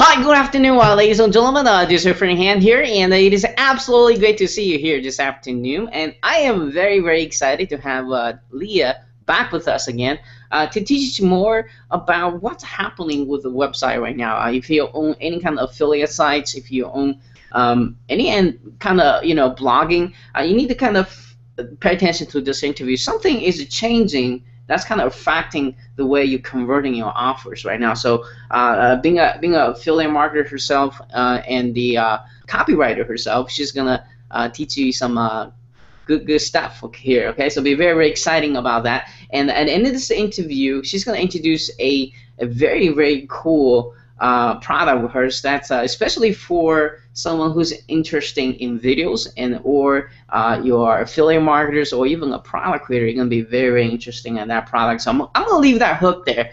Hi, good afternoon, ladies and gentlemen. This is your friend Han here, and it is absolutely great to see you here this afternoon. And I am very, very excited to have Leah back with us again to teach more about what's happening with the website right now. If you own any kind of affiliate sites, if you own any kind of blogging, you need to kind of pay attention to this interview. Something is changing that's kind of affecting the way you're converting your offers right now. So being a affiliate marketer herself and the copywriter herself, she's gonna teach you some good stuff here. Okay, so be very, very exciting about that. And at the end of this interview, she's gonna introduce a very, very cool product of hers that's especially for someone who's interested in videos and or your affiliate marketers or even a product creator. You're gonna be very, very interesting in that product. So I'm gonna leave that hook there.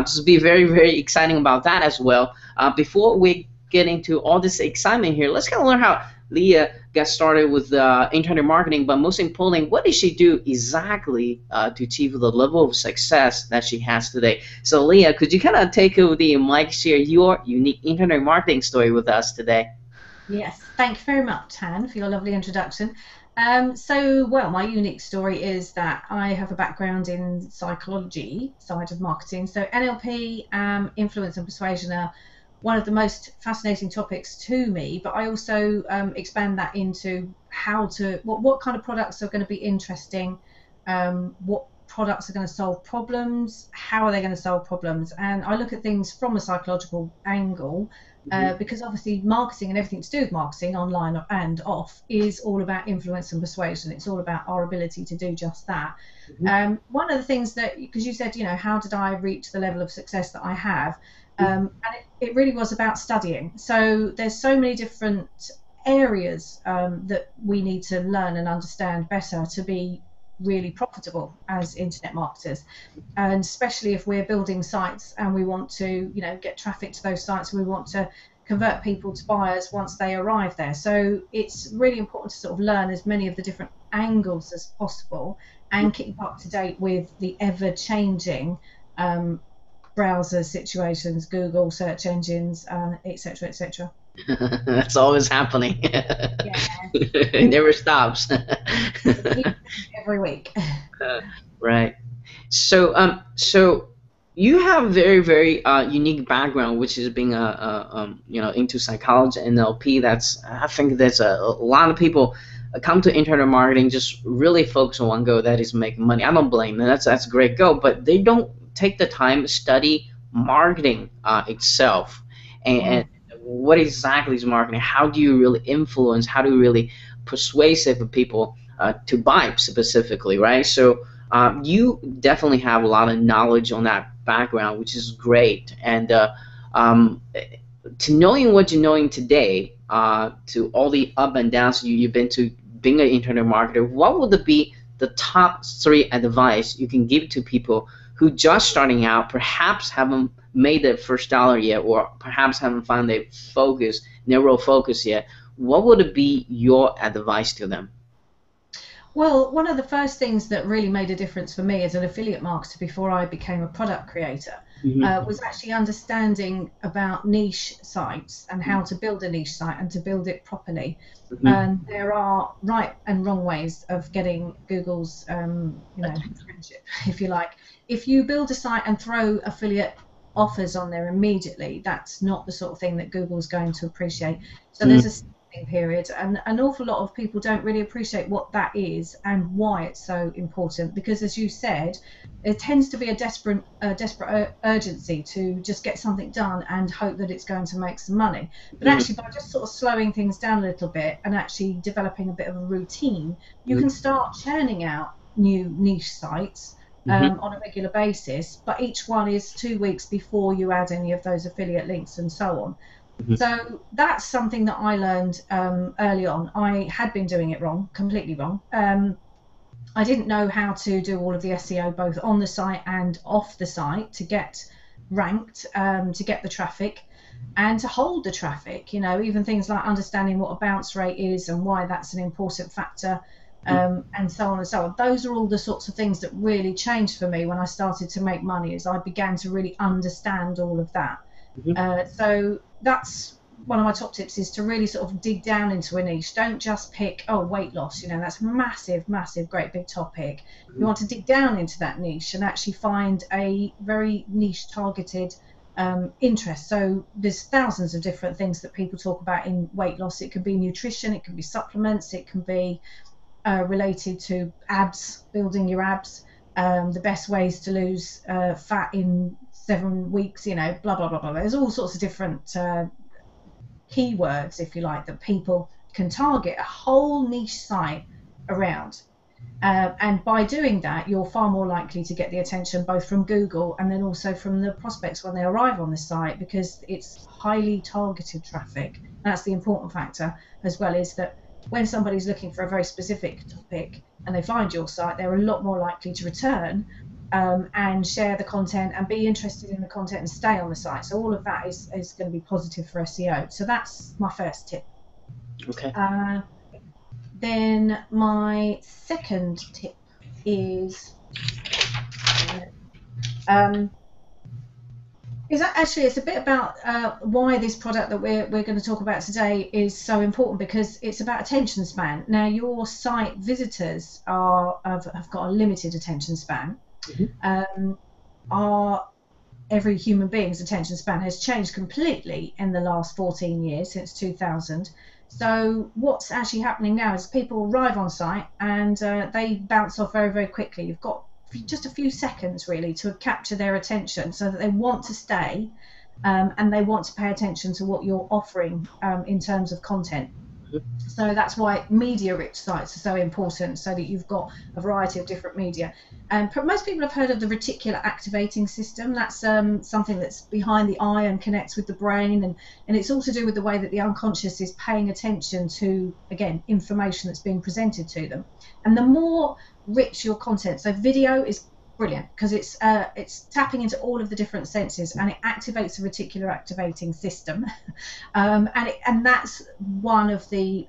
Just be very, very exciting about that as well. Before we get into all this excitement here, let's kind of learn how Leah got started with internet marketing, but most importantly, what did she do exactly to achieve the level of success that she has today? So Leah, could you kind of take over the mic, share your unique internet marketing story with us today? Yes, thank you very much, Han, for your lovely introduction. Well, my unique story is that I have a background in psychology side of marketing. So NLP, influence and persuasion are one of the most fascinating topics to me, but I also expand that into what kind of products are going to be interesting, what products are going to solve problems, how are they going to solve problems, and I look at things from a psychological angle. Because obviously marketing and everything to do with marketing, online and off, is all about influence and persuasion. It's all about our ability to do just that. One of the things that, because you said, how did I reach the level of success that I have? And it really was about studying. So there's so many different areas that we need to learn and understand better to be really profitable as internet marketers, and especially if we're building sites and we want to get traffic to those sites, and we want to convert people to buyers once they arrive there. So it's really important to sort of learn as many of the different angles as possible and keep up to date with the ever-changing browser situations, Google search engines, etc., etc. That's always happening. Yeah. It never stops. Every week. Right. So you have very, very unique background, which is being into psychology and NLP. I think there's a lot of people come to internet marketing just really focus on one goal, that is making money. I don't blame them. That's a great goal, but they don't take the time to study marketing itself and what exactly is marketing. How do you really influence? How do you really persuasive people to buy specifically, right? So you definitely have a lot of knowledge on that background, which is great. And to knowing what you're knowing today, to all the up and downs you've been to being an internet marketer, what would be the top 3 advice you can give to people who just starting out, perhaps haven't made their first dollar yet, or perhaps haven't found their narrow focus yet? What would be your advice to them? Well, one of the first things that really made a difference for me as an affiliate marketer before I became a product creator was actually understanding about niche sites and how to build a niche site and to build it properly. And there are right and wrong ways of getting Google's friendship, if you like. If you build a site and throw affiliate offers on there immediately, that's not the sort of thing that Google's going to appreciate. So there's a period, and an awful lot of people don't really appreciate what that is and why it's so important, because as you said, there tends to be a desperate urgency to just get something done and hope that it's going to make some money. But actually, by just sort of slowing things down a little bit and actually developing a bit of a routine, you can start churning out new niche sites on a regular basis, but each one is 2 weeks before you add any of those affiliate links and so on. So that's something that I learned early on. I had been doing it wrong, completely wrong. I didn't know how to do all of the SEO both on the site and off the site to get ranked, to get the traffic and to hold the traffic. Even things like understanding what a bounce rate is and why that's an important factor. and so on and so on. Those are all the sorts of things that really changed for me when I started to make money, as I began to really understand all of that. So that's one of my top tips, is to really sort of dig down into a niche. Don't just pick, oh, weight loss, you know, that's massive, great big topic. You want to dig down into that niche and actually find a very niche targeted interest. So there's thousands of different things that people talk about in weight loss. It could be nutrition, it can be supplements, it can be related to abs, building your abs, the best ways to lose fat in 7 weeks, you know, blah, blah, blah, blah. There's all sorts of different keywords, if you like, that people can target a whole niche site around. And by doing that, you're far more likely to get the attention both from Google and then also from the prospects when they arrive on the site, because it's highly targeted traffic. That's the important factor as well, is that when somebody's looking for a very specific topic and they find your site, they're a lot more likely to return and share the content and be interested in the content and stay on the site. So all of that is going to be positive for SEO. So that's my first tip. Okay. Then my second tip is it's a bit about why this product that we're going to talk about today is so important, because it's about attention span. Now, your site visitors have got a limited attention span. Every human being's attention span has changed completely in the last 14 years, since 2000. So what's actually happening now is people arrive on site and they bounce off very, very quickly. You've got just a few seconds really to capture their attention, so that they want to stay and they want to pay attention to what you're offering in terms of content. So that's why media-rich sites are so important, so that you've got a variety of different media. And most people have heard of the reticular activating system. That's something that's behind the eye and connects with the brain, and it's all to do with the way that the unconscious is paying attention to, again, information that's being presented to them. And the more rich your content, so video is brilliant because it's tapping into all of the different senses, and it activates the reticular activating system, and that's one of the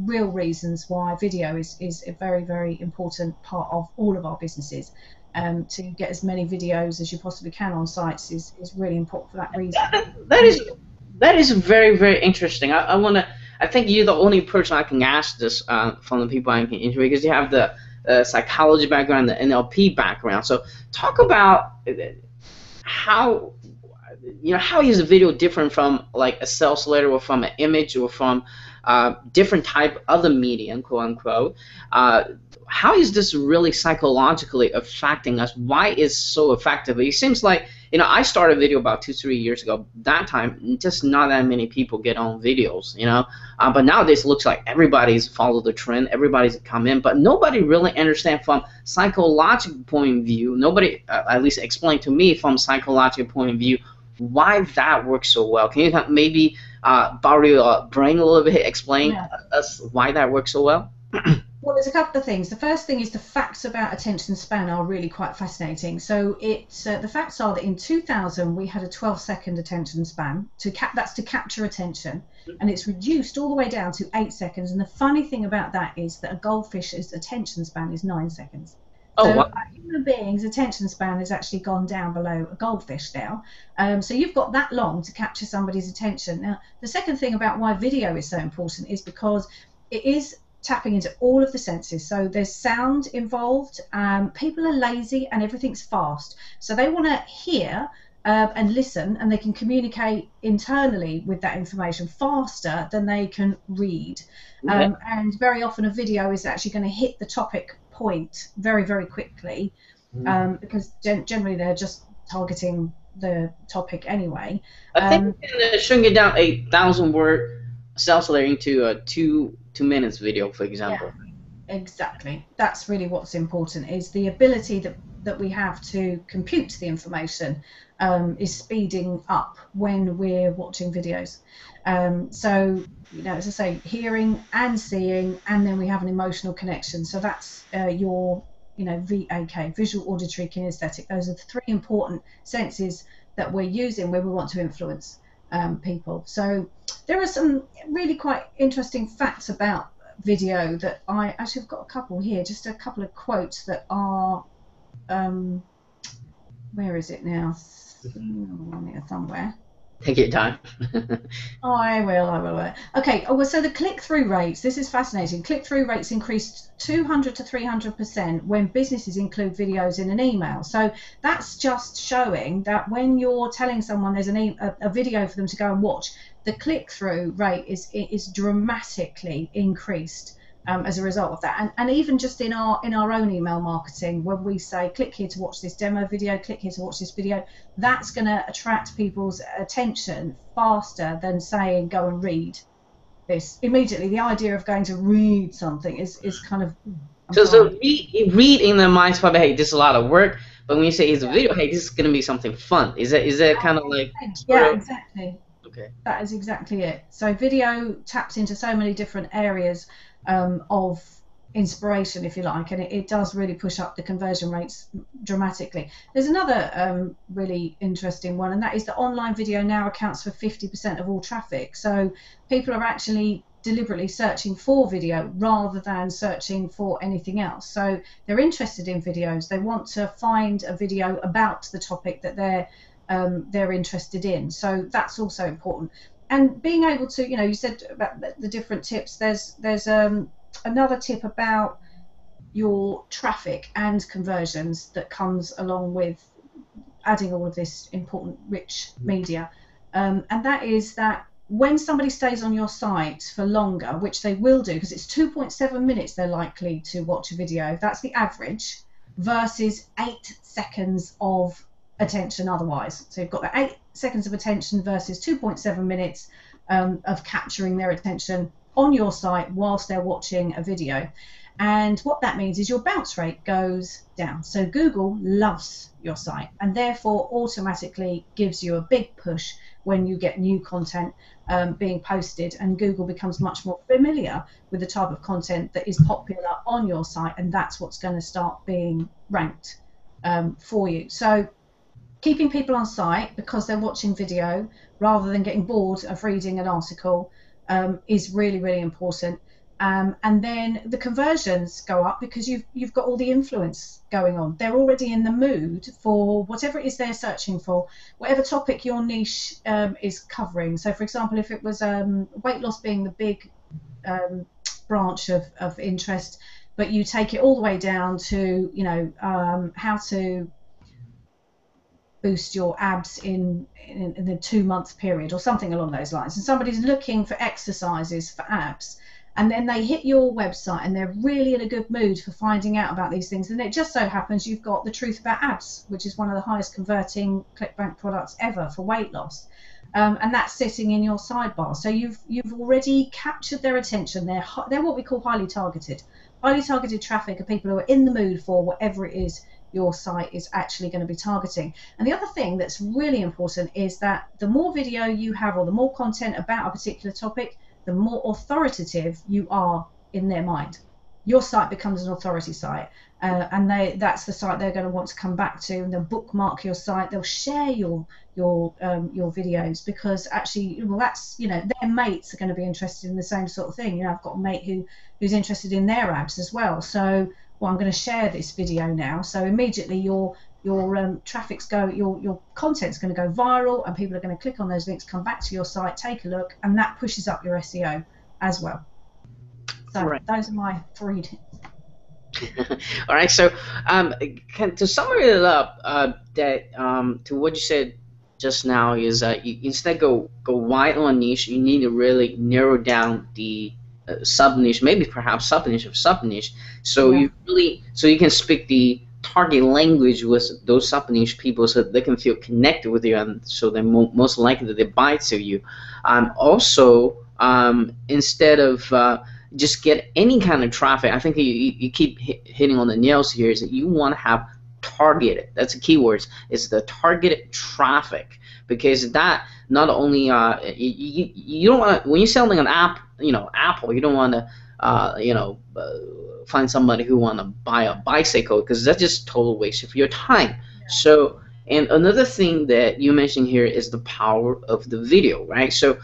real reasons why video is a very, very important part of all of our businesses. To get as many videos as you possibly can on sites is really important for that reason. That is very, very interesting. I think you're the only person I can ask this from the people I can interview, because you have the psychology background, the NLP background. So talk about how is a video different from like a sales letter, or from an image, or from different type other medium, quote unquote. How is this really psychologically affecting us? Why is so effective? It seems like, I started video about 2-3 years ago. That time, just not that many people get on videos, but nowadays it looks like everybody's followed the trend, everybody's come in, but nobody really understands from psychological point of view. Nobody, at least explain to me from psychological point of view, why that works so well. Can you maybe borrow your brain a little bit, explain us why that works so well? Well, there's a couple of things. The first thing is the facts about attention span are really quite fascinating. So the facts are that in 2000 we had a 12-second attention span. That's to capture attention, and it's reduced all the way down to 8 seconds. And the funny thing about that is that a goldfish's attention span is 9 seconds. So a human being's attention span has actually gone down below a goldfish now. So you've got that long to capture somebody's attention. Now, the second thing about why video is so important is because it is tapping into all of the senses. So there's sound involved. People are lazy and everything's fast. So they want to hear and listen, and they can communicate internally with that information faster than they can read. And very often a video is actually going to hit the topic point very, very quickly, because generally they're just targeting the topic anyway. I think shrink it down 1,000-word sales letter into a 2 minutes video, for example. Yeah, exactly. That's really what's important, is the ability that we have to compute the information is speeding up when we're watching videos. So, as I say, hearing and seeing, and then we have an emotional connection. So that's your, VAK, visual, auditory, kinesthetic. Those are the 3 important senses that we're using when we want to influence people. So there are some really quite interesting facts about video that I actually have got a couple here, just a couple of quotes that are, where is it now? On here somewhere. Take your time. Oh, I will. Okay, well, so the click-through rates, this is fascinating. Click-through rates increased 200 to 300% when businesses include videos in an email. So that's just showing that when you're telling someone there's a video for them to go and watch, the click-through rate is dramatically increased as a result of that. And even just in our own email marketing, when we say click here to watch this demo video, click here to watch this video, that's going to attract people's attention faster than saying go and read this. Immediately the idea of going to read something is kind of so read in their minds probably, hey, this is a lot of work, but when you say it's a video, hey, this is going to be something fun. Is that kind of like exactly. Okay, that is exactly it. So video taps into so many different areas of inspiration, if you like, and it does really push up the conversion rates dramatically. There's another really interesting one, and that is that online video now accounts for 50% of all traffic. So people are actually deliberately searching for video rather than searching for anything else. So they're interested in videos. They want to find a video about the topic that they're interested in. So that's also important. And being able to, you said about the different tips. There's another tip about your traffic and conversions that comes along with adding all of this important rich media, and that is that when somebody stays on your site for longer, which they will do, because it's 2.7 minutes they're likely to watch a video, that's the average, versus 8 seconds of attention otherwise. So you've got that 8 seconds of attention versus 2.7 minutes of capturing their attention on your site whilst they're watching a video. And what that means is your bounce rate goes down. So Google loves your site and therefore automatically gives you a big push when you get new content being posted, and Google becomes much more familiar with the type of content that is popular on your site, and that's what's going to start being ranked for you. So keeping people on site because they're watching video rather than getting bored of reading an article is really, really important. And then the conversions go up because you've got all the influence going on. They're already in the mood for whatever it is they're searching for, whatever topic your niche is covering. So, for example, if it was weight loss being the big branch of interest, but you take it all the way down to, how to boost your abs in the 2-month period or something along those lines, and somebody's looking for exercises for abs, and then they hit your website and they're really in a good mood for finding out about these things, and it just so happens you've got the truth about abs, which is one of the highest converting ClickBank products ever for weight loss, and that's sitting in your sidebar. So you've already captured their attention. They're what we call highly targeted. Highly targeted traffic are people who are in the mood for whatever it is your site is actually going to be targeting. And the other thing that's really important is that the more video you have or the more content about a particular topic, the more authoritative you are in their mind. Your site becomes an authority site, and that's the site they're going to want to come back to, and they'll bookmark your site. They'll share your videos because actually, well, that's, their mates are going to be interested in the same sort of thing. I've got a mate who's interested in their abs as well, so well, I'm going to share this video now. So immediately your traffic's your content's going to go viral, and people are going to click on those links, come back to your site, take a look, and that pushes up your SEO as well. So right. Those are my 3 tips. All right. So to sum it up, to what you said just now is you instead go wide on niche. You need to really narrow down the sub niche, maybe perhaps sub niche of sub niche. So yeah. You can speak the target language with those sub niche people, so they can feel connected with you, and so they're most likely that they buy to you. Also, instead of just get any kind of traffic, I think you keep hitting on the nails here, is that you want to have targeted. That's the keyword. It's the targeted traffic, because that not only you don't want to, when you're selling an app, Apple, you don't want to find somebody who want to buy a bicycle, because that's just total waste of your time. Yeah. So And another thing that you mentioned here is the power of the video, right? So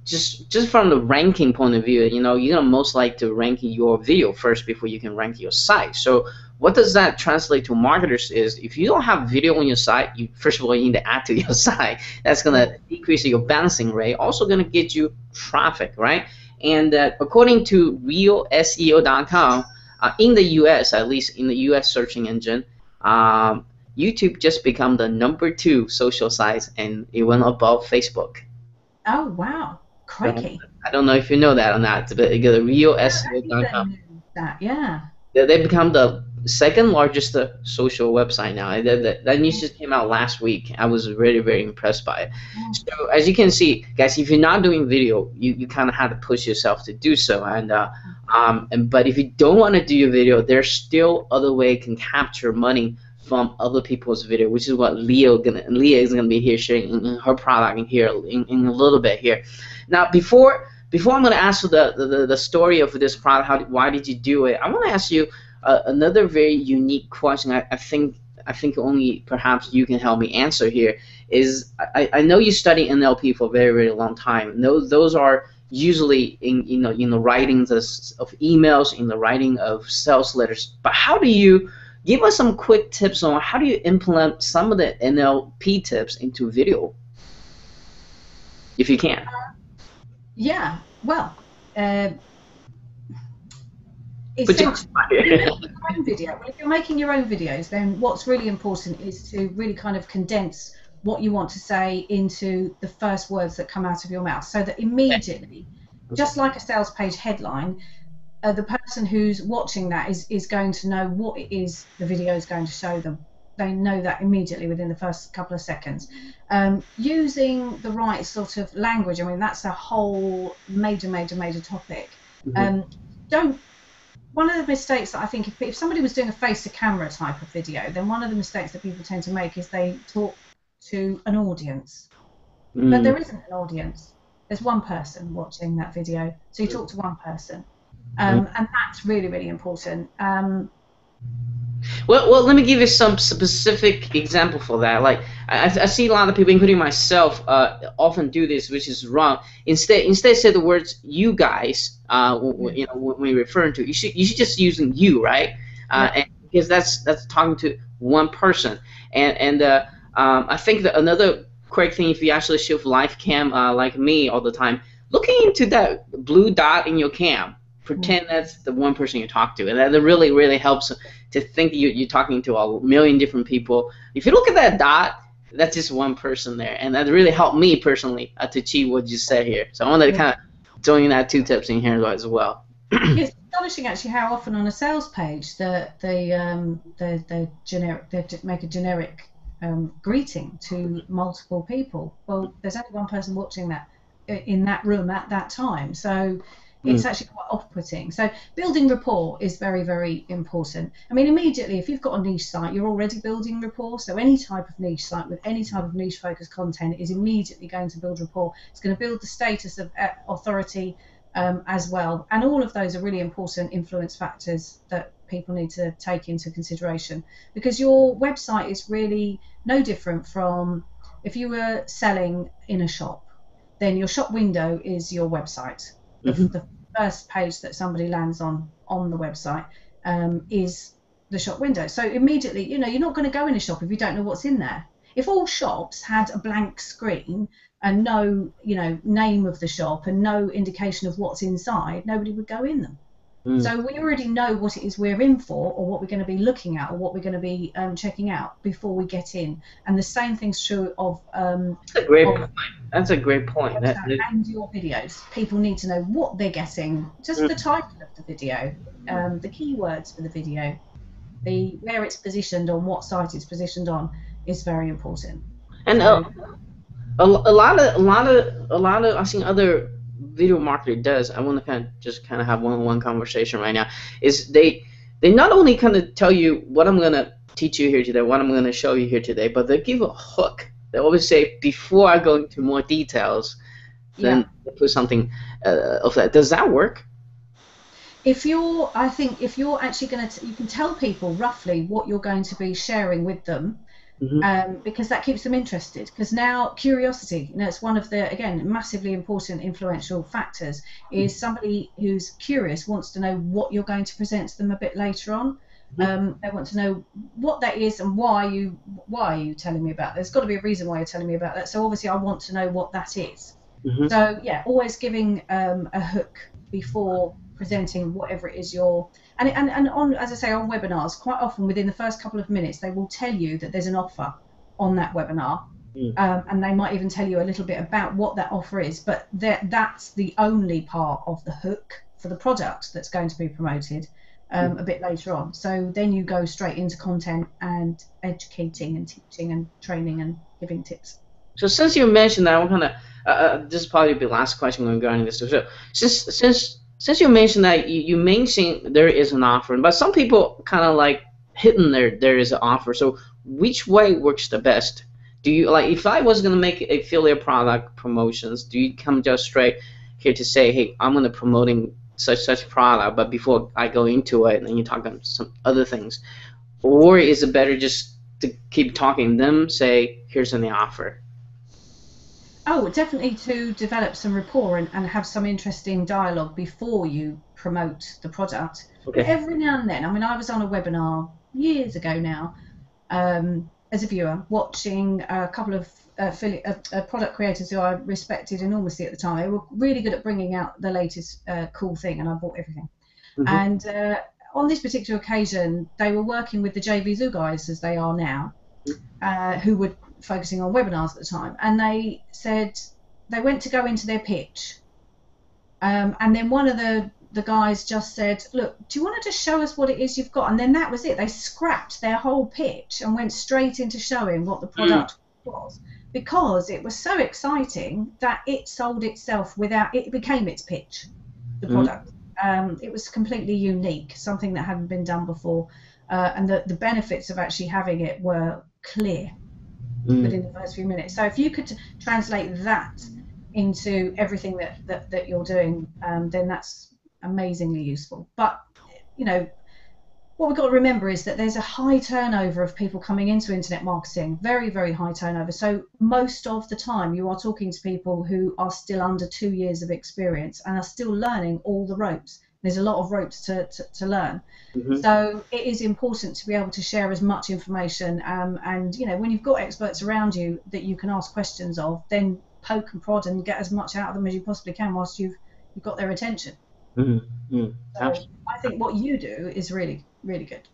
just from the ranking point of view, you're gonna most like to rank your video first before you can rank your site. So what does that translate to marketers is if you don't have video on your site, you first of all you need to add to your site. That's gonna decrease your bouncing rate, also gonna get you traffic, right? And according to realseo.com, in the US, at least in the US searching engine, YouTube just become the #2 social site, and it went above Facebook. Oh, wow. So, Crikey. I don't know if you know that or not, but you go to I realseo.com. knew that, yeah. They become the second largest social website now. That news just came out last week. I was very, very impressed by it. So as you can see, guys, if you're not doing video, you kind of have to push yourself to do so. But if you don't want to do your video, there's still other way you can capture money from other people's video, which is what Leah is gonna be here sharing in her product in here in a little bit here. Now before I'm gonna ask you the story of this product, why did you do it? I want to ask you another very unique question. I think only perhaps you can help me answer here. Is I know you study NLP for a very, very long time. Those are usually in the writings of emails, in the writing of sales letters. But how do you give us some quick tips on how do you implement some of the NLP tips into video, if you can? Yeah, well, Put your own video. Well, if you're making your own videos, then what's really important is to really kind of condense what you want to say into the first words that come out of your mouth, so that immediately, just like a sales page headline, the person who's watching that is going to know what it is the video is going to show them. They know that immediately within the first couple of seconds. Using the right sort of language, I mean, that's a whole major topic. One of the mistakes that I think, if somebody was doing a face-to-camera type of video, then one of the mistakes that people tend to make is they talk to an audience. But there isn't an audience. There's one person watching that video, so you talk to one person. And that's really, really important. Well, let me give you some specific example for that. Like I see a lot of people, including myself, often do this, which is wrong. Instead say the words "you guys." When you're referring to, you should just using "you," right? And because that's talking to one person. And I think that another quick thing, if you actually shoot live cam like me all the time, looking into that blue dot in your cam. Pretend that's the one person you talk to, and that really, really helps to think you're talking to a million different people. If you look at that dot, that's just one person there, and that really helped me personally to achieve what you said here. So I wanted to kind of throw in that 2 tips in here as well. It's astonishing actually how often on a sales page they make a generic greeting to multiple people. Well, there's only one person watching that in that room at that time, so it's actually quite off-putting. So building rapport is very, very important. I mean, immediately, if you've got a niche site, you're already building rapport. So any type of niche site with any type of niche-focused content is immediately going to build rapport. It's going to build the status of authority as well. And all of those are really important influence factors that people need to take into consideration, because your website is really no different from if you were selling in a shop, then your shop window is your website. The first page that somebody lands on the website is the shop window. So immediately, you're not going to go in a shop if you don't know what's in there. If all shops had a blank screen and no, name of the shop and no indication of what's inside, nobody would go in them. So we already know what it is we're in for, or what we're going to be looking at, or what we're going to be checking out before we get in. And the same thing's true of That's a great point. That's a great point. And your videos. People need to know what they're getting. Just the title of the video, the keywords for the video, where it's positioned on, what site it's positioned on, is very important. And a lot of I think other video marketer does. I want to kind of have one conversation right now. Is they not only kind of tell you what I'm gonna teach you here today, what I'm gonna show you here today, but they give a hook. They always say, before I go into more details, then they put something of that. Does that work? I think if you're actually going to, you can tell people roughly what you're going to be sharing with them, because that keeps them interested. Because now curiosity, it's one of the, again, massively important influential factors, is somebody who's curious wants to know what you're going to present to them a bit later on. They want to know what that is and why are you telling me about that? There's got to be a reason why you're telling me about that. So obviously I want to know what that is. So yeah, always giving a hook before presenting whatever it is and on, as I say, on webinars, quite often within the first couple of minutes they will tell you that there's an offer on that webinar, and they might even tell you a little bit about what that offer is, but that's the only part of the hook for the product that's going to be promoted a bit later on. So then you go straight into content and educating and teaching and training and giving tips. So since you mentioned that, I'm kind of this is probably the last question regarding this. So since you mentioned that you mentioned there is an offer, but some people kind of like hidden there is an offer. So which way works the best? Do you like, if I was gonna make affiliate product promotions, do you come just straight here to say, hey, I'm gonna promoting such product, but before I go into it, and you talk about some other things, or is it better just to keep talking them, say, here's an offer? Oh, definitely to develop some rapport and have some interesting dialogue before you promote the product. Okay. But every now and then, I mean, I was on a webinar years ago now, as a viewer, watching a couple of product creators who I respected enormously at the time. They were really good at bringing out the latest cool thing, and I bought everything. And on this particular occasion, they were working with the JVZoo guys, as they are now, who were focusing on webinars at the time, and they said they went to go into their pitch, and then one of the guys just said, look, do you want to just show us what it is you've got? And then that was it. They scrapped their whole pitch and went straight into showing what the product was, because it was so exciting that it sold itself without it became its pitch, the product. It was completely unique, something that hadn't been done before, and the benefits of actually having it were clear within the first few minutes. So if you could translate that into everything that you're doing, then that's amazingly useful. But what we've got to remember is that there's a high turnover of people coming into internet marketing, very, very high turnover. So most of the time you are talking to people who are still under 2 years of experience and are still learning all the ropes. There's a lot of ropes to learn. So it is important to be able to share as much information, and when you've got experts around you that you can ask questions of, then poke and prod and get as much out of them as you possibly can whilst you've got their attention. So I think what you do is really, really good.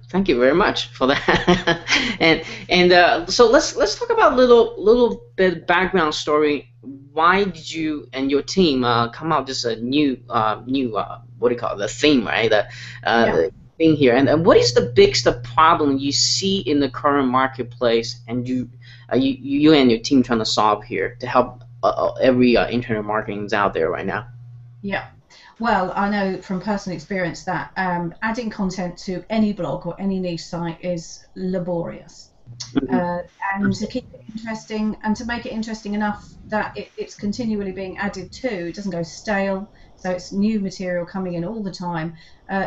Thank you very much for that. and so let's talk about little bit background story. Why did you and your team come out with a new what do you call it, the theme, right? The thing here, and what is the biggest problem you see in the current marketplace, and you and your team trying to solve here to help every internet marketing out there right now? Yeah. Well, I know from personal experience that adding content to any blog or any niche site is laborious. And to keep it interesting and to make it interesting enough that it's continually being added to, it doesn't go stale, so it's new material coming in all the time,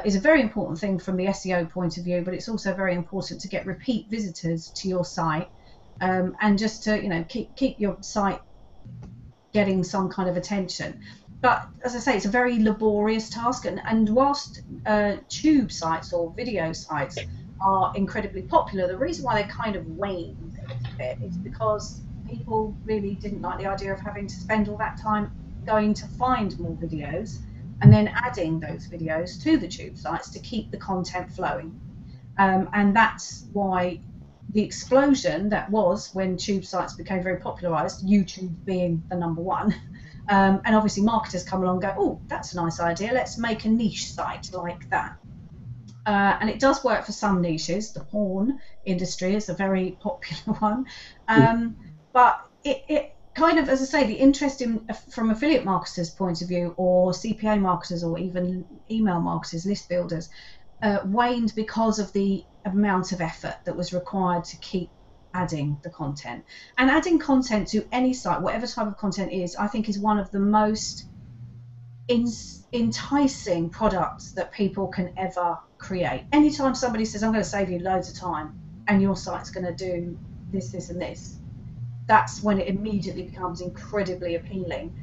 is a very important thing from the SEO point of view, but it's also very important to get repeat visitors to your site, and just to keep your site getting some kind of attention. But as I say, it's a very laborious task, and whilst tube sites or video sites are incredibly popular, the reason why they kind of waned a bit is because people really didn't like the idea of having to spend all that time going to find more videos and then adding those videos to the tube sites to keep the content flowing. And that's why the explosion that was when tube sites became very popularized, YouTube being the number one. And obviously marketers come along and go, oh, that's a nice idea, let's make a niche site like that. And it does work for some niches. The porn industry is a very popular one. But it kind of, as I say, the interest from affiliate marketers' point of view, or CPA marketers, or even email marketers, list builders, waned because of the amount of effort that was required to keep adding the content. And adding content to any site, whatever type of content is, I think is one of the most enticing products that people can ever create. Anytime somebody says, I'm going to save you loads of time, and your site's going to do this, this, and this, that's when it immediately becomes incredibly appealing.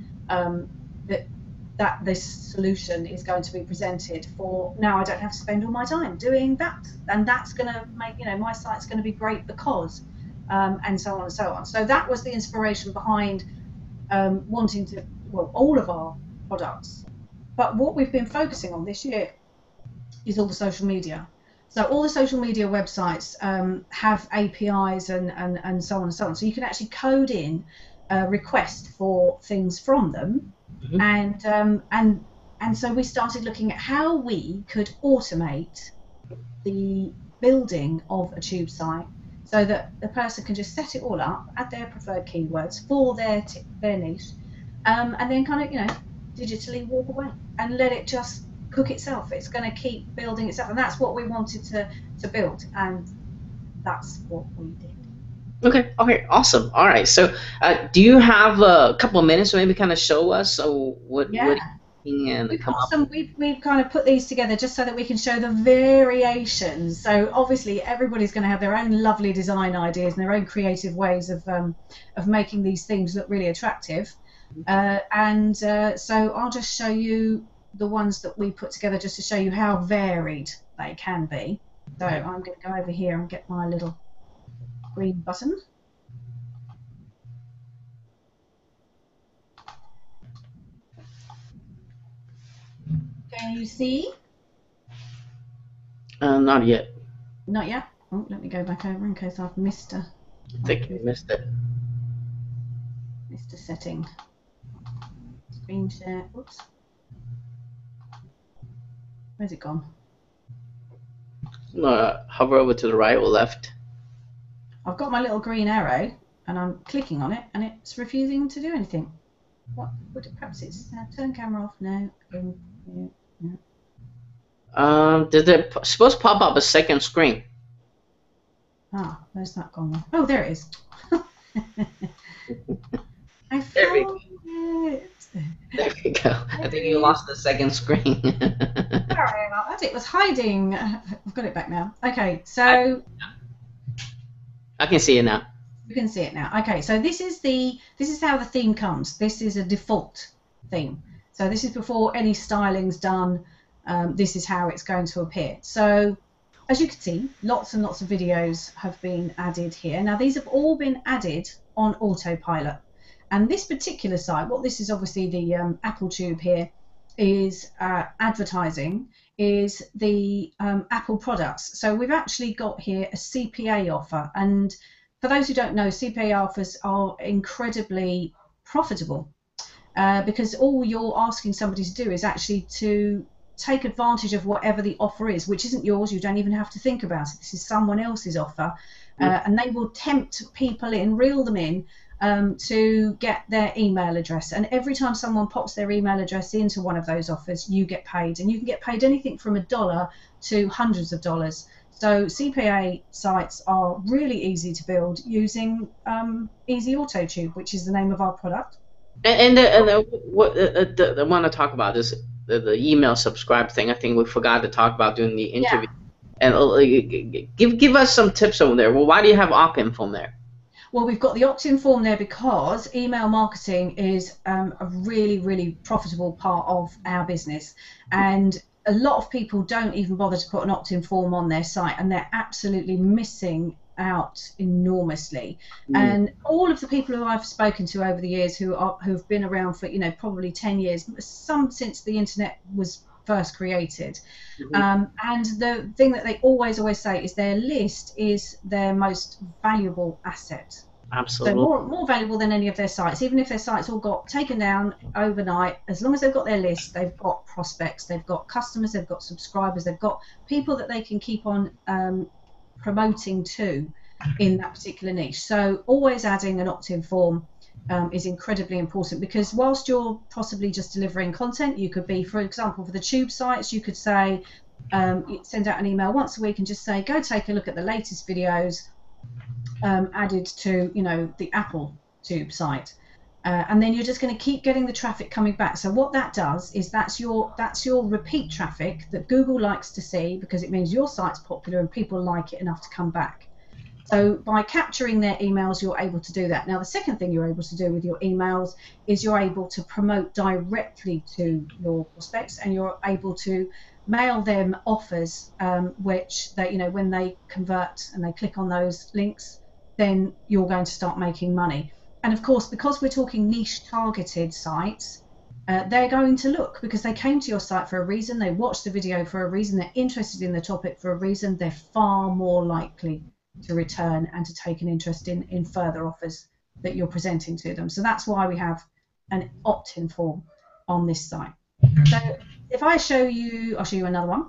That this solution is going to be presented for, now I don't have to spend all my time doing that, and that's going to make, my site's going to be great because, and so on and so on. So that was the inspiration behind wanting to, well, all of our products. But what we've been focusing on this year is all the social media. So all the social media websites have APIs and so on and so on. So you can actually code in a request for things from them. Mm-hmm. And so we started looking at how we could automate the building of a tube site so that the person can just set it all up, add their preferred keywords for their niche, and then kind of, digitally walk away and let it just cook itself. It's going to keep building itself, and that's what we wanted to build, and that's what we did. Okay, awesome. All right, so do you have a couple of minutes to maybe kind of show us what and we've kind of put these together just so that we can show the variations. So obviously everybody's going to have their own lovely design ideas and their own creative ways of making these things look really attractive, so I'll just show you the ones that we put together just to show you how varied they can be. So I'm going to go over here and get my little green button. Can you see? Not yet. Not yet? Oh, let me go back over in case I've missed a... I think you missed it. Missed a setting. Screen share. Oops. Where's it gone? Hover over to the right or left. I've got my little green arrow and I'm clicking on it and it's refusing to do anything. What would it? Perhaps it's turn camera off now. Did it supposed to pop up a second screen? Where's that gone? Oh, there it is. I found it. There we go. I think you lost the second screen. Sorry about that. It was hiding. I've got it back now. Okay, so I can see it now. You can see it now. Okay, so this is how the theme comes. This is a default theme. So this is before any styling's done. This is how it's going to appear. So as you can see, lots and lots of videos have been added here. Now these have all been added on autopilot. And this particular site, what this is obviously the Apple Tube here, is advertising, is the Apple products. So we've actually got here a CPA offer. And for those who don't know, CPA offers are incredibly profitable because all you're asking somebody to do is actually to take advantage of whatever the offer is, which isn't yours. You don't even have to think about it. This is someone else's offer. And they will tempt people in, reel them in, to get their email address, and every time someone pops their email address into one of those offers, you get paid, and you can get paid anything from $1 to hundreds of dollars. So CPA sites are really easy to build using EasyAutoTube, which is the name of our product. And what I want to talk about is the email subscribe thing. I think we forgot to talk about during the interview. Yeah. And give us some tips over there. Well, why do you have opt-in from there? Well, we've got the opt-in form there because email marketing is a really, really profitable part of our business. And a lot of people don't even bother to put an opt-in form on their site, and they're absolutely missing out enormously. And all of the people who I've spoken to over the years who've been around for, probably 10 years, some since the internet was first created. And the thing that they always say is their list is their most valuable asset. Absolutely. So more valuable than any of their sites. Even if their sites all got taken down overnight, as long as they've got their list, they've got prospects, they've got customers, they've got subscribers, they've got people that they can keep on promoting to in that particular niche. So always adding an opt-in form is incredibly important, because whilst you're possibly just delivering content, you could be, for example, for the tube sites, you could say, send out an email once a week and just say, go take a look at the latest videos added to, the Apple Tube site. And then you're just going to keep getting the traffic coming back. So what that does is that's your repeat traffic that Google likes to see, because it means your site's popular and people like it enough to come back. So by capturing their emails, you're able to do that. Now, the second thing you're able to do with your emails is you're able to promote directly to your prospects, and you're able to mail them offers, which they, when they convert and they click on those links, then you're going to start making money. And of course, because we're talking niche targeted sites, they're going to look because they came to your site for a reason, they watched the video for a reason, they're interested in the topic for a reason, they're far more likely to return and to take an interest in further offers that you're presenting to them. So that's why we have an opt-in form on this site. So if I show you, I'll show you another one.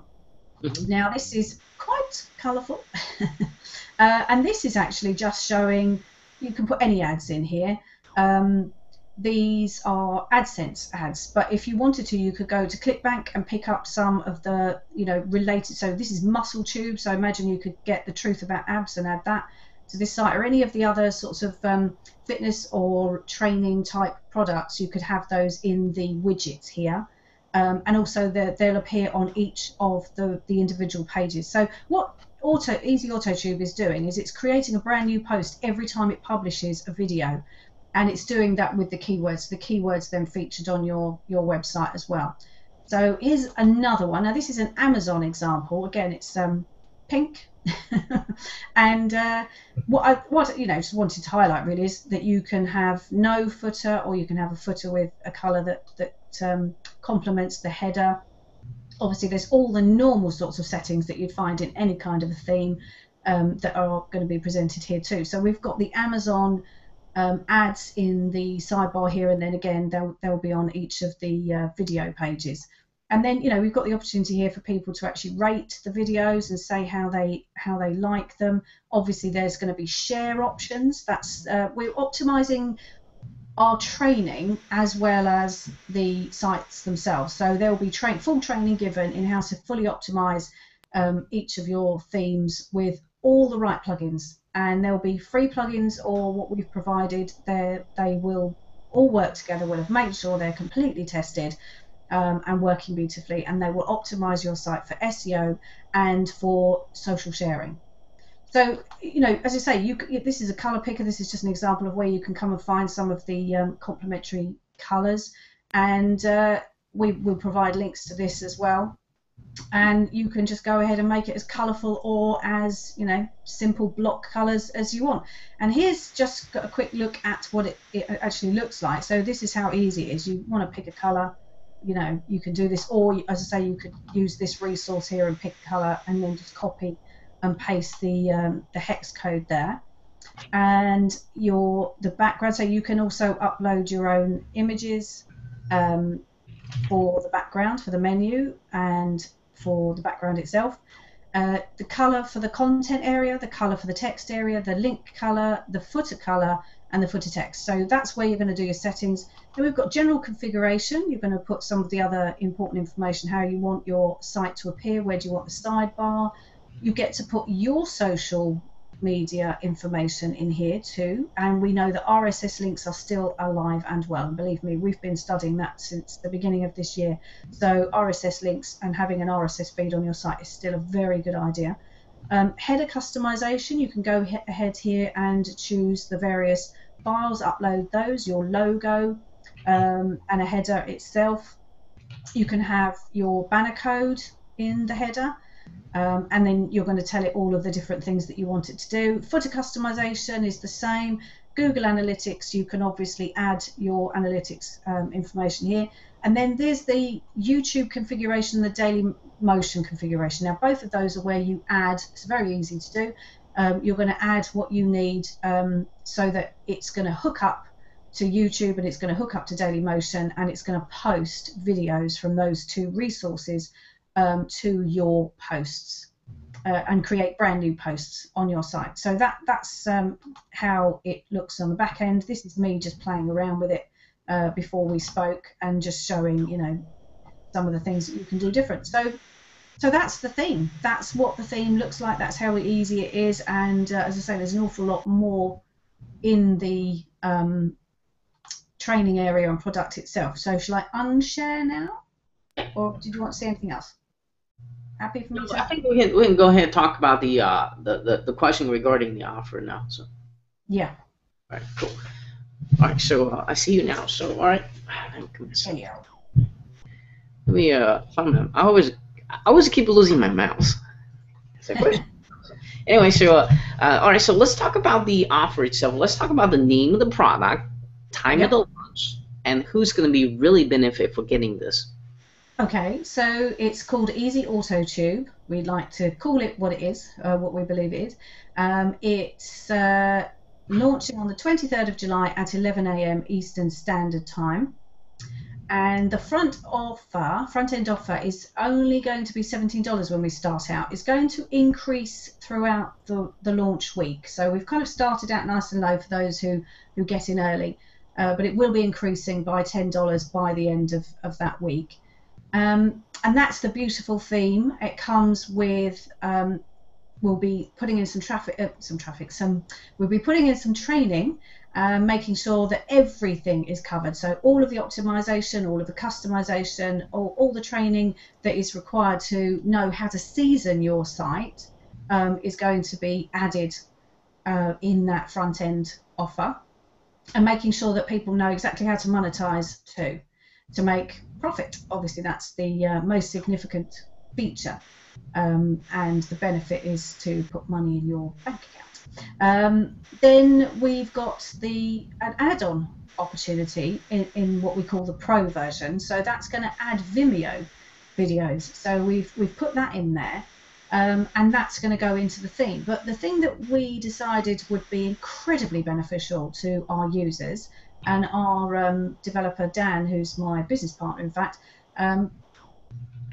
Now this is quite colourful and this is actually just showing, you can put any ads in here. These are AdSense ads, but if you wanted to, you could go to ClickBank and pick up some of the, related. So this is Muscle Tube. So imagine you could get the truth about abs and add that to this site, or any of the other sorts of fitness or training type products. You could have those in the widgets here, and also they'll appear on each of the individual pages. So what EasyAutoTube is doing is it's creating a brand new post every time it publishes a video. And it's doing that with the keywords. The keywords then featured on your website as well. So here's another one. Now this is an Amazon example. Again, it's pink. And what I just wanted to highlight really is that you can have no footer, or you can have a footer with a colour that complements the header. Obviously, there's all the normal sorts of settings that you'd find in any kind of a theme that are going to be presented here too. So we've got the Amazon ads in the sidebar here, and then again they'll be on each of the video pages. And then we've got the opportunity here for people to actually rate the videos and say how they like them. Obviously there's going to be share options. That's we're optimizing our training as well as the sites themselves. So there will be full training given in how to fully optimize each of your themes with all the right plugins. And there'll be free plugins, or what we've provided there, they will all work together. We'll have made sure they're completely tested and working beautifully, and they will optimize your site for SEO and for social sharing. So, as I say, this is a color picker. This is just an example of where you can come and find some of the complementary colors, and we'll provide links to this as well. And you can just go ahead and make it as colorful or as simple block colors as you want. And here's just a quick look at what it actually looks like. So this is how easy it is. You want to pick a color, you can do this, or as I say, you could use this resource here and pick a color and then just copy and paste the hex code there. And the background, so you can also upload your own images for the background, for the menu, and for the background itself. The color for the content area, the color for the text area, the link color, the footer color, and the footer text. So that's where you're going to do your settings. Then we've got general configuration. You're going to put some of the other important information, how you want your site to appear, where do you want the sidebar. You get to put your social media information in here too, and we know that RSS links are still alive and well, and believe me, we've been studying that since the beginning of this year. So RSS links and having an RSS feed on your site is still a very good idea. Header customization, you can go ahead here and choose the various files, upload those, your logo, and a header itself. You can have your banner code in the header. And then you're going to tell it all of the different things that you want it to do. Footer customization is the same. Google Analytics, you can obviously add your analytics information here. And then there's the YouTube configuration, the daily motion configuration. Now, both of those are where you add, it's very easy to do. You're going to add what you need so that it's going to hook up to YouTube, and it's going to hook up to Daily Motion, and it's going to post videos from those two resources to your posts and create brand new posts on your site. So that's how it looks on the back end. This is me just playing around with it before we spoke and just showing some of the things that you can do different. So that's the theme. That's what the theme looks like. That's how easy it is. And as I say, there's an awful lot more in the training area and product itself. So shall I unshare now, or did you want to see anything else? Happy for No, me I to? think we can go ahead and talk about the question regarding the offer now. So, Yeah. all right, cool. All right, so I see you now. So, all right, Yeah. let me find them. I always keep losing my mouse. That's a question. Anyway, so all right, so let's talk about the offer itself. Let's talk about the name of the product, time of Yep. the launch, and who's going to be really benefit for getting this. Okay, so it's called EasyAutoTube. We like to call it what it is, what we believe it is. It's launching on the 23rd of July at 11 a.m. Eastern Standard Time. And the front end offer is only going to be $17 when we start out. It's going to increase throughout the launch week. So we've kind of started out nice and low for those who get in early, but it will be increasing by $10 by the end of that week. And that's the beautiful theme. It comes with we'll be putting in we'll be putting in some training, making sure that everything is covered. So all of the optimization, all of the customization, all the training that is required to know how to season your site is going to be added in that front end offer, and making sure that people know exactly how to monetize too, to make profit. Obviously, that's the most significant feature, and the benefit is to put money in your bank account. Then we've got an add-on opportunity in what we call the Pro version. So that's going to add Vimeo videos. So we've put that in there. And that's going to go into the theme. But the thing that we decided would be incredibly beneficial to our users, and our developer Dan, who's my business partner, in fact,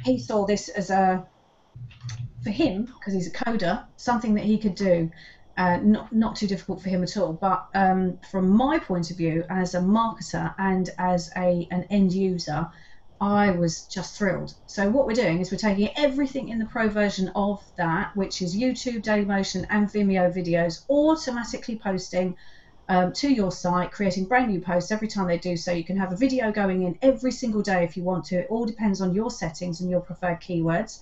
he saw this as for him, because he's a coder, something that he could do, not too difficult for him at all. But from my point of view, as a marketer and as an end user, I was just thrilled. So what we're doing is we're taking everything in the Pro version of that, which is YouTube, Dailymotion, and Vimeo videos, automatically posting to your site, creating brand new posts every time they do so. You can have a video going in every single day if you want to. It all depends on your settings and your preferred keywords.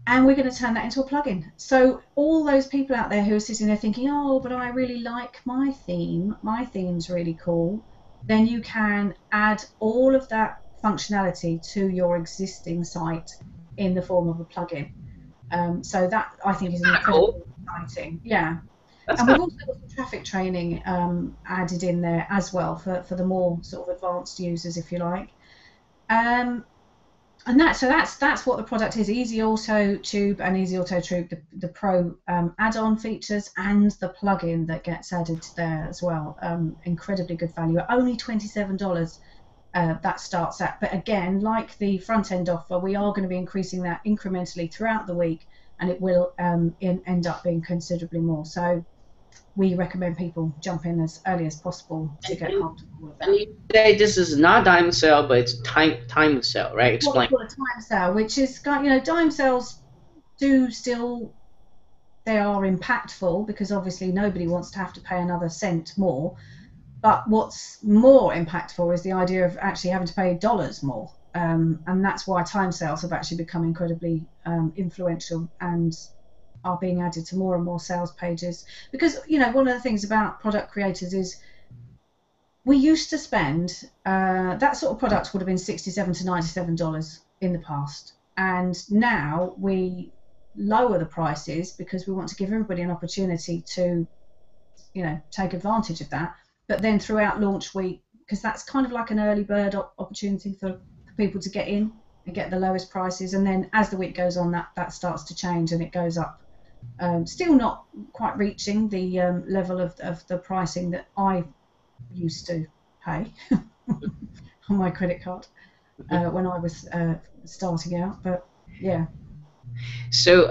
And we're going to turn that into a plugin. So all those people out there who are sitting there thinking, oh, but I really like my theme, my theme's really cool, then you can add all of that functionality to your existing site in the form of a plugin. So that, I think, is incredibly exciting. Yeah. That's And kind we've also got some traffic training added in there as well for the more sort of advanced users, if you like. And that's what the product is: EasyAutoTube and EasyAutoTube, the Pro add-on features, and the plugin that gets added there as well. Incredibly good value at only $27. That starts at. But again, like the front end offer, we are going to be increasing that incrementally throughout the week, and it will end up being considerably more. So we recommend people jump in as early as possible to get comfortable with that. And you say this is not dime sale, but it's time sale, right? What we Explain. call a time sale, which is, dime sales do still, they are impactful because obviously nobody wants to have to pay another cent more. But what's more impactful is the idea of actually having to pay dollars more. And that's why time sales have actually become incredibly influential and are being added to more and more sales pages. Because, one of the things about product creators is we used to spend, that sort of product would have been $67 to $97 in the past. And now we lower the prices because we want to give everybody an opportunity to, take advantage of that. But then throughout launch week, because that's kind of like an early bird opportunity for people to get in and get the lowest prices. And then as the week goes on, that starts to change and it goes up. Still not quite reaching the level of the pricing that I used to pay on my credit card when I was starting out, but yeah. So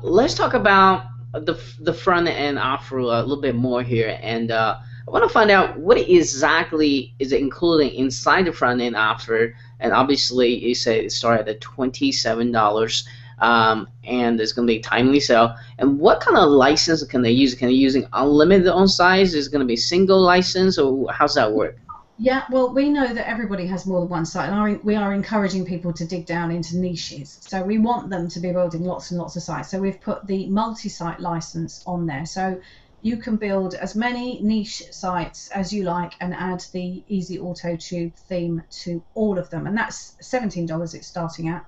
let's talk about the front end offer a little bit more here, and I want to find out what exactly is including inside the front end offer. And obviously, you say it started at $27. And it's going to be timely sale. And what kind of license can they use? Can they using unlimited on size? Is it going to be single license, or how's that work? Yeah, well, we know that everybody has more than one site, and we are encouraging people to dig down into niches. So we want them to be building lots and lots of sites. So we've put the multi-site license on there. So you can build as many niche sites as you like and add the EasyAutoTube theme to all of them. And that's $17 it's starting at.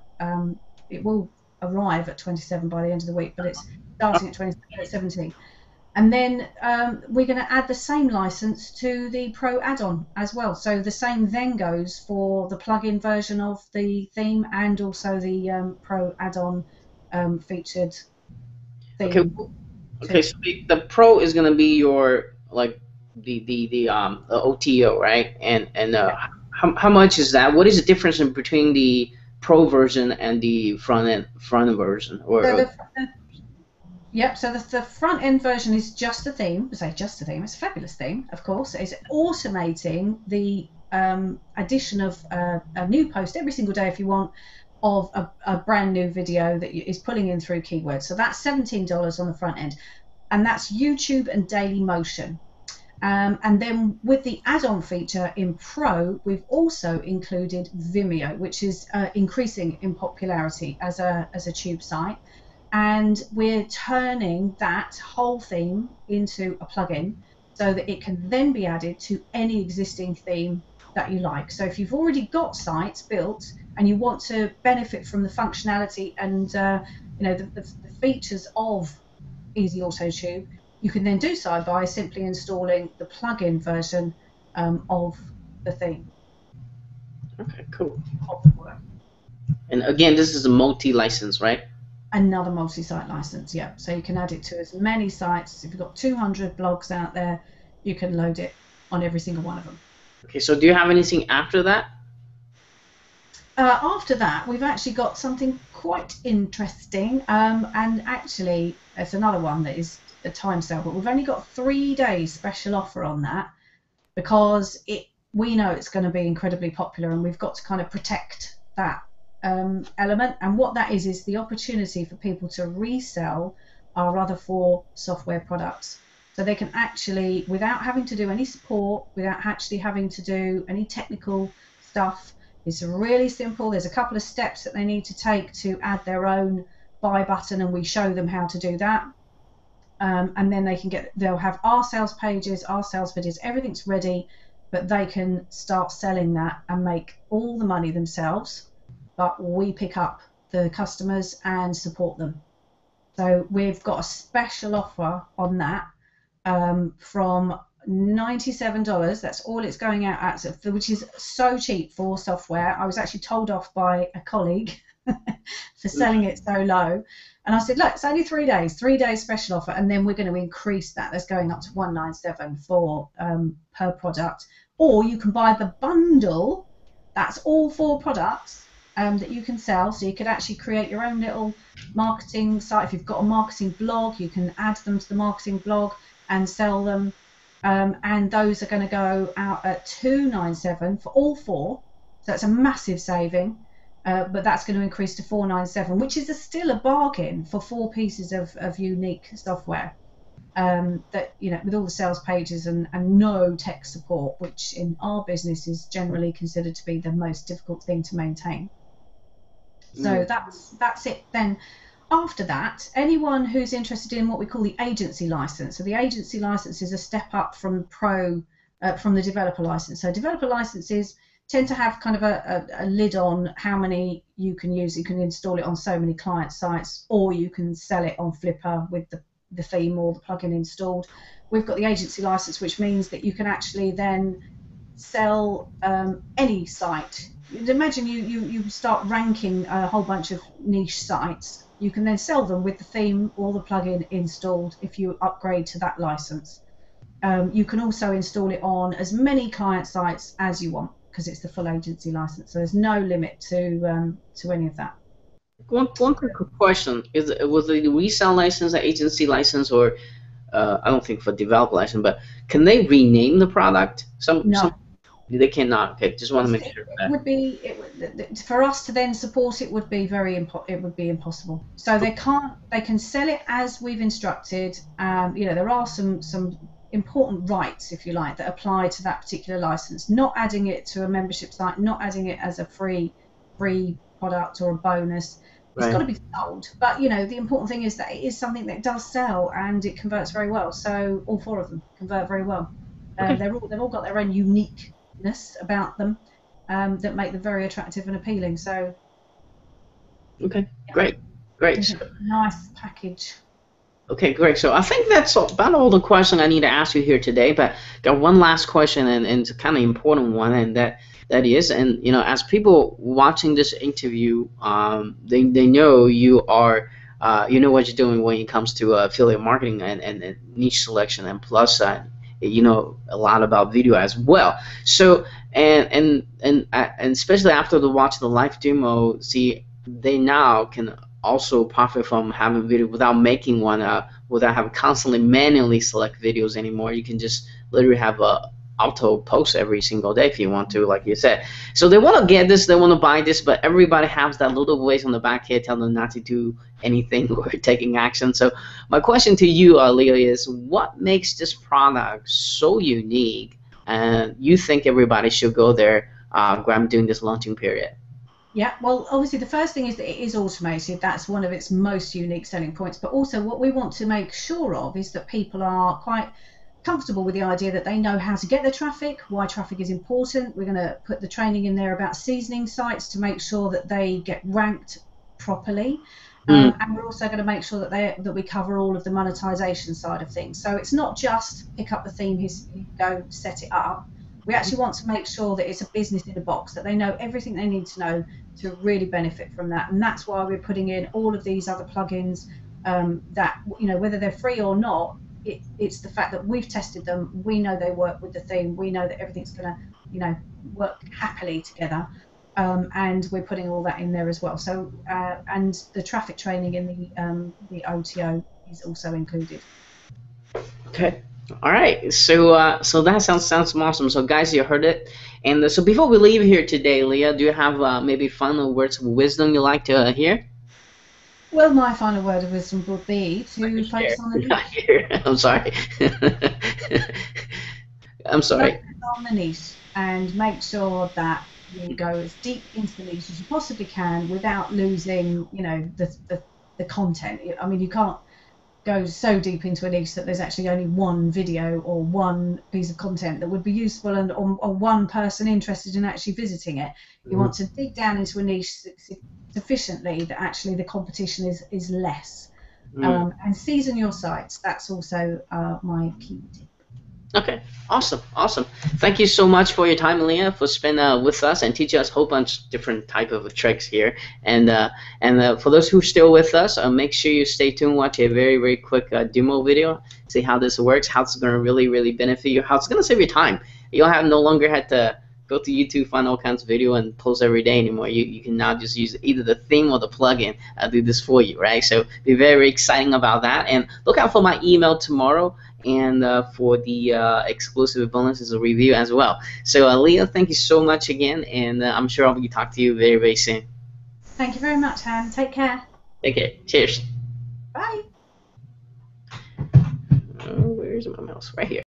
It will arrive at 27 by the end of the week, but it's starting at 17. And then we're going to add the same license to the Pro add-on as well. So the same then goes for the plugin version of the theme and also the Pro add-on featured Okay. theme Okay. too. So the Pro is gonna be your like the OTO, right? And Yeah. how much is that? What is the difference in between the Pro version and the front end version? So Or yep. So the front end version is just a theme. I say just a theme. It's a fabulous theme, of course. It's automating the addition of a new post every single day if you want of a brand new video that is pulling in through keywords. So that's $17 on the front end, and that's YouTube and Daily Motion. And then with the add-on feature in Pro, we've also included Vimeo, which is increasing in popularity as a tube site. And we're turning that whole theme into a plugin so that it can then be added to any existing theme that you like. So if you've already got sites built and you want to benefit from the functionality and the features of EasyAutoTube, you can then do so by simply installing the plugin version of the theme okay, cool. of the work. And again, this is a multi-license, right? Another multi-site license, yeah. So you can add it to as many sites. If you've got 200 blogs out there, you can load it on every single one of them. Okay, so do you have anything after that? After that, we've actually got something quite interesting, and actually, it's another one that is a time sale, but we've only got 3 days special offer on that because we know it's going to be incredibly popular, and we've got to kind of protect that element. And what that is the opportunity for people to resell our other 4 software products. So they can actually, without having to do any support, without actually having to do any technical stuff, it's really simple. There's a couple of steps that they need to take to add their own buy button, and we show them how to do that. And then they'll have our sales pages, our sales videos, everything's ready, but they can start selling that and make all the money themselves. But we pick up the customers and support them. So we've got a special offer on that from $97. That's all it's going out at, which is so cheap for software. I was actually told off by a colleague for selling it so low. And I said, look, it's only 3 days, 3 days special offer, and then we're going to increase that. That's going up to $197 for per product. Or you can buy the bundle. That's all 4 products that you can sell. So you could actually create your own little marketing site. If you've got a marketing blog, you can add them to the marketing blog and sell them. And those are going to go out at $297 for all 4. So that's a massive saving. But that's going to increase to $497, which is still a bargain for 4 pieces of unique software. That, with all the sales pages and no tech support, which in our business is generally considered to be the most difficult thing to maintain. So that's it. Then after that, anyone who's interested in what we call the agency license. So the agency license is a step up from Pro, from the developer license. So developer licenses tend to have kind of a lid on how many you can use. You can install it on so many client sites, or you can sell it on Flipper with the theme or the plugin installed. We've got the agency license, which means that you can actually then sell any site. Imagine you start ranking a whole bunch of niche sites. You can then sell them with the theme or the plugin installed if you upgrade to that license. You can also install it on as many client sites as you want because it's the full agency license. So there's no limit to any of that. One quick question was the resale license, the agency license, or I don't think for developer license, but can they rename the product? No. They cannot. Okay, just want to make sure. For us to then support it would be it would be impossible. So they can sell it as we've instructed. There are some important rights, if you like, that apply to that particular license. Not adding it to a membership site, not adding it as a free product or a bonus. It's got to be sold, but the important thing is that it is something that does sell and it converts very well. So all 4 of them convert very well. Okay. They've all got their own uniqueness about them that make them very attractive and appealing. So okay, great. Nice package. Okay, great. So I think that's about all the questions I need to ask you here today. But got one last question, and it's a kind of important one, and that is, and as people watching this interview, they know you are, you know what you're doing when it comes to affiliate marketing and niche selection, and plus, you know a lot about video as well. So and especially after the watch the live demo, see they now can also profit from having video without making one, without having constantly manually select videos anymore. You can just literally have a auto post every single day if you want to, like you said. So they want to get this, they want to buy this, but everybody has that little voice on the back here telling them not to do anything or taking action. So my question to you, Leah, is what makes this product so unique and you think everybody should go there grab during this launching period? Yeah, well, obviously the first thing is that it is automated. That's one of its most unique selling points. But also what we want to make sure of is that people are quite comfortable with the idea that they know how to get their traffic, why traffic is important. We're going to put the training in there about seasoning sites to make sure that they get ranked properly. And we're also going to make sure that we cover all of the monetization side of things. So it's not just pick up the theme, go set it up. We actually want to make sure that it's a business in a box, that they know everything they need to know to really benefit from that. And that's why we're putting in all of these other plugins that, whether they're free or not, it's the fact that we've tested them, we know they work with the theme, we know that everything's going to, work happily together. And we're putting all that in there as well. So, and the traffic training in the OTO is also included. Okay. All right, so so that sounds awesome. So guys, you heard it. And so before we leave here today, Leah, do you have maybe final words of wisdom you'd like to hear? Well, my final word of wisdom would be to focus on the niche. I'm sorry. I'm sorry. Focus on the niche and make sure that you go as deep into the niche as you possibly can without losing, the content. I mean, you can't go so deep into a niche that there's actually only one video or one piece of content that would be useful and or one person interested in actually visiting it. You want to dig down into a niche sufficiently that actually the competition is less. And season your sites. That's also my key tip. Okay, awesome. Thank you so much for your time, Leah, for spending with us and teaching us a whole bunch of different type of tricks here. And for those who are still with us, make sure you stay tuned, watch a very, very quick demo video, see how this works, how it's going to really, really benefit you, how it's going to save you time. You'll have no longer had to go to YouTube, find all kinds of video and post every day anymore. You can now just use either the theme or the plugin do this for you, right? So be very, very exciting about that. And look out for my email tomorrow and for the exclusive bonuses a review as well. So Leah, thank you so much again, and I'm sure I'll be talking to you very, very soon. Thank you very much, Han. Take care. Take care. Cheers. Bye. Where's my mouse? Right here.